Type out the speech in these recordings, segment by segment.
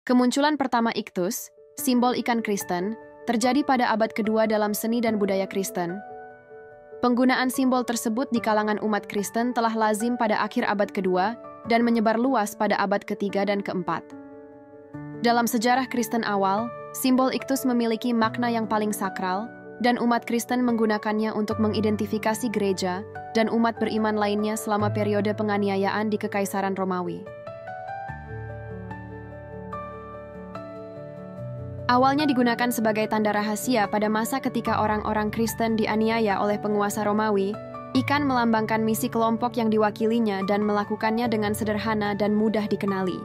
Kemunculan pertama iktus, simbol ikan Kristen, terjadi pada abad kedua dalam seni dan budaya Kristen. Penggunaan simbol tersebut di kalangan umat Kristen telah lazim pada akhir abad kedua dan menyebar luas pada abad ketiga dan keempat. Dalam sejarah Kristen awal, simbol iktus memiliki makna yang paling sakral, dan umat Kristen menggunakannya untuk mengidentifikasi gereja dan umat beriman lainnya selama periode penganiayaan di Kekaisaran Romawi. Awalnya digunakan sebagai tanda rahasia pada masa ketika orang-orang Kristen dianiaya oleh penguasa Romawi, ikan melambangkan misi kelompok yang diwakilinya dan melakukannya dengan sederhana dan mudah dikenali.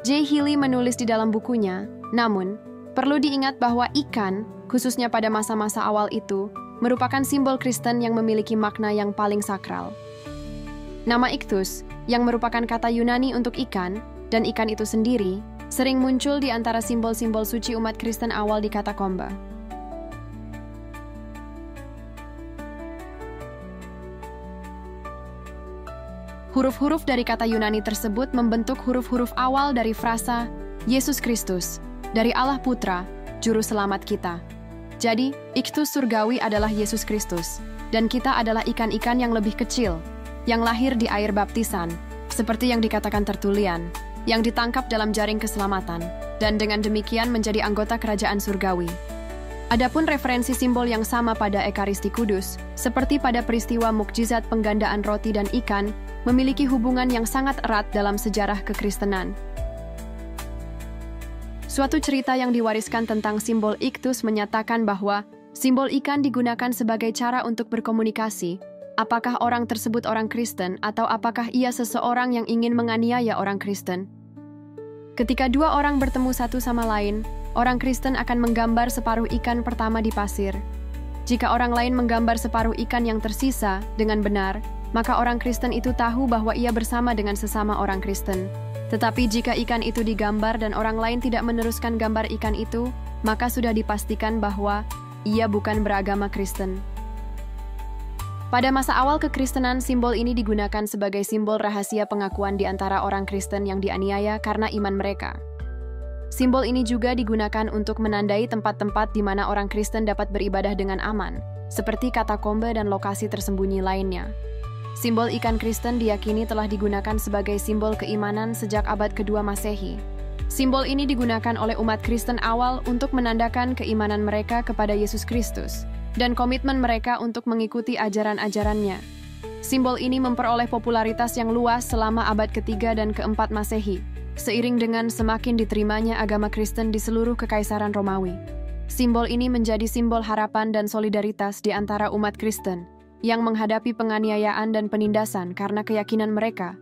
J. Healy menulis di dalam bukunya, namun, perlu diingat bahwa ikan, khususnya pada masa-masa awal itu, merupakan simbol Kristen yang memiliki makna yang paling sakral. Nama iktus, yang merupakan kata Yunani untuk ikan, dan ikan itu sendiri, sering muncul di antara simbol-simbol suci umat Kristen awal di katakomba. Huruf-huruf dari kata Yunani tersebut membentuk huruf-huruf awal dari frasa Yesus Kristus, dari Allah Putra, Juru Selamat kita. Jadi, iktus surgawi adalah Yesus Kristus, dan kita adalah ikan-ikan yang lebih kecil, yang lahir di air baptisan, seperti yang dikatakan Tertullian, yang ditangkap dalam jaring keselamatan, dan dengan demikian menjadi anggota kerajaan surgawi. Adapun referensi simbol yang sama pada Ekaristi Kudus, seperti pada peristiwa mukjizat penggandaan roti dan ikan, memiliki hubungan yang sangat erat dalam sejarah kekristenan. Suatu cerita yang diwariskan tentang simbol iktus menyatakan bahwa simbol ikan digunakan sebagai cara untuk berkomunikasi, apakah orang tersebut orang Kristen atau apakah ia seseorang yang ingin menganiaya orang Kristen. Ketika dua orang bertemu satu sama lain, orang Kristen akan menggambar separuh ikan pertama di pasir. Jika orang lain menggambar separuh ikan yang tersisa dengan benar, maka orang Kristen itu tahu bahwa ia bersama dengan sesama orang Kristen. Tetapi jika ikan itu digambar dan orang lain tidak meneruskan gambar ikan itu, maka sudah dipastikan bahwa ia bukan beragama Kristen. Pada masa awal kekristenan, simbol ini digunakan sebagai simbol rahasia pengakuan di antara orang Kristen yang dianiaya karena iman mereka. Simbol ini juga digunakan untuk menandai tempat-tempat di mana orang Kristen dapat beribadah dengan aman, seperti katakombe dan lokasi tersembunyi lainnya. Simbol ikan Kristen diyakini telah digunakan sebagai simbol keimanan sejak abad kedua Masehi. Simbol ini digunakan oleh umat Kristen awal untuk menandakan keimanan mereka kepada Yesus Kristus dan komitmen mereka untuk mengikuti ajaran-ajarannya. Simbol ini memperoleh popularitas yang luas selama abad ketiga dan keempat Masehi, seiring dengan semakin diterimanya agama Kristen di seluruh Kekaisaran Romawi. Simbol ini menjadi simbol harapan dan solidaritas di antara umat Kristen yang menghadapi penganiayaan dan penindasan karena keyakinan mereka.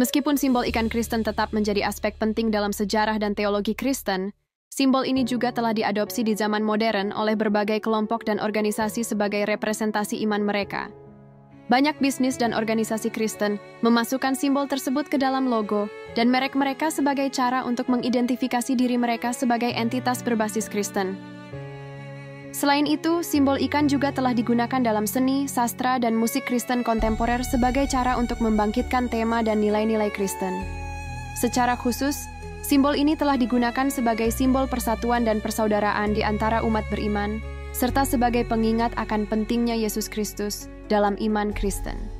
Meskipun simbol ikan Kristen tetap menjadi aspek penting dalam sejarah dan teologi Kristen, simbol ini juga telah diadopsi di zaman modern oleh berbagai kelompok dan organisasi sebagai representasi iman mereka. Banyak bisnis dan organisasi Kristen memasukkan simbol tersebut ke dalam logo dan merek mereka sebagai cara untuk mengidentifikasi diri mereka sebagai entitas berbasis Kristen. Selain itu, simbol ikan juga telah digunakan dalam seni, sastra, dan musik Kristen kontemporer sebagai cara untuk membangkitkan tema dan nilai-nilai Kristen. Secara khusus, simbol ini telah digunakan sebagai simbol persatuan dan persaudaraan di antara umat beriman, serta sebagai pengingat akan pentingnya Yesus Kristus dalam iman Kristen.